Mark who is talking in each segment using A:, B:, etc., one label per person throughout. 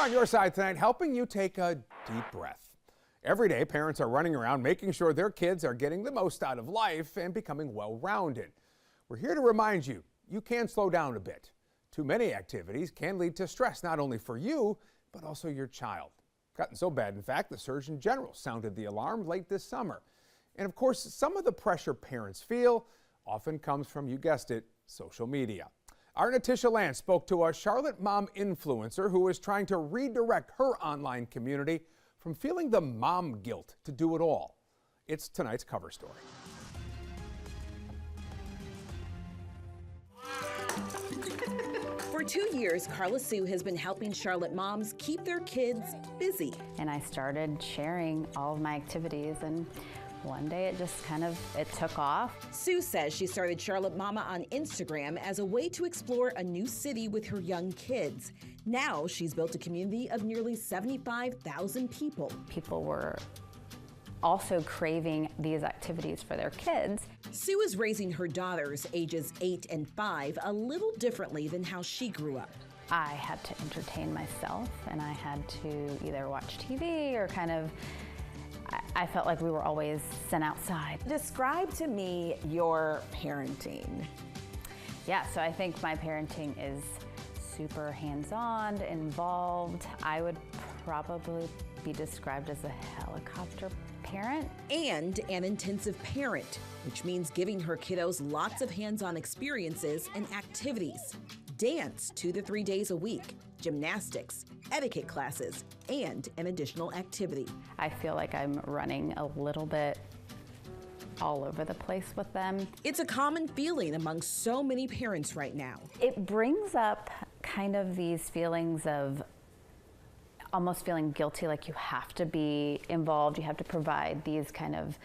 A: On your side tonight, helping you take a deep breath. Every day, parents are running around making sure their kids are getting the most out of life and becoming well-rounded. We're here to remind you, you can slow down a bit. Too many activities can lead to stress, not only for you, but also your child. Gotten so bad, in fact, the Surgeon General sounded the alarm late this summer. And of course, some of the pressure parents feel often comes from, you guessed it, social media. Our Natisha Lance spoke to a Charlotte mom influencer who is trying to redirect her online community from feeling the mom guilt to do it all. It's tonight's cover story.
B: For 2 years, Carla Sue has been helping Charlotte moms keep their kids busy.
C: And I started sharing all of my activities, and one day it took off.
B: Sue says she started Charlotte Mama on Instagram as a way to explore a new city with her young kids. Now she's built a community of nearly 75,000 people.
C: People were also craving these activities for their kids.
B: Sue is raising her daughters, ages 8 and 5, a little differently than how she grew up.
C: I had to entertain myself, and I had to either watch TV or I felt like we were always sent outside.
B: Describe to me your parenting.
C: Yeah, so I think my parenting is super hands-on, involved. I would probably be described as a helicopter parent.
B: And an intensive parent, which means giving her kiddos lots of hands-on experiences and activities. Dance 2 to 3 days a week, gymnastics, etiquette classes, and an additional activity.
C: I feel like I'm running a little bit all over the place with them.
B: It's a common feeling among so many parents right now.
C: It brings up kind of these feelings of almost feeling guilty, like you have to be involved, you have to provide these kind of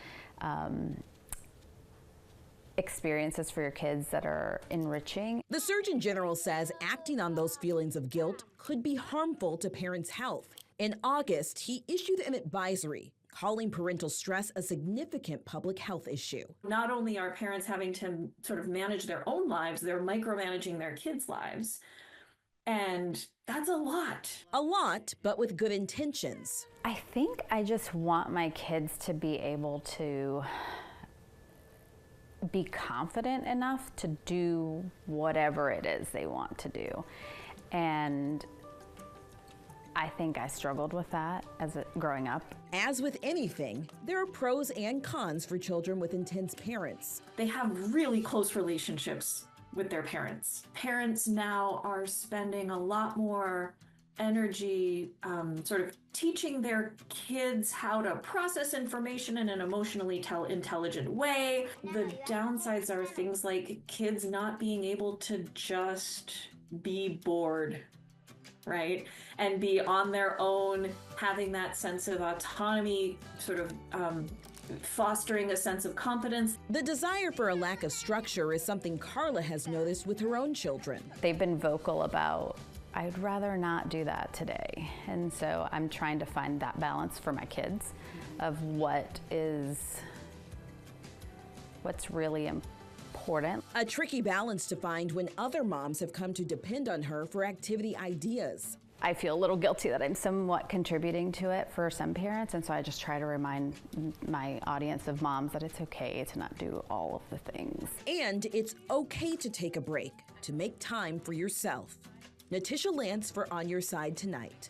C: experiences for your kids that are enriching.
B: The Surgeon General says acting on those feelings of guilt could be harmful to parents' health. In August, he issued an advisory calling parental stress a significant public health issue.
D: Not only are parents having to sort of manage their own lives, they're micromanaging their kids' lives. And that's a lot.
B: A lot, but with good intentions.
C: I think I just want my kids to be able to be confident enough to do whatever it is they want to do. And I think I struggled with that growing up.
B: As with anything, there are pros and cons for children with intense parents.
D: They have really close relationships with their parents. Parents now are spending a lot more energy sort of teaching their kids how to process information in an emotionally intelligent way. The downsides are things like kids not being able to just be bored, right? And be on their own, having that sense of autonomy, sort of fostering a sense of competence.
B: The desire for a lack of structure is something Carla has noticed with her own children.
C: They've been vocal about, I'd rather not do that today. And so I'm trying to find that balance for my kids of what's really important.
B: A tricky balance to find when other moms have come to depend on her for activity ideas.
C: I feel a little guilty that I'm somewhat contributing to it for some parents, and so I just try to remind my audience of moms that it's okay to not do all of the things.
B: And it's okay to take a break, to make time for yourself. Natisha Lance for On Your Side Tonight.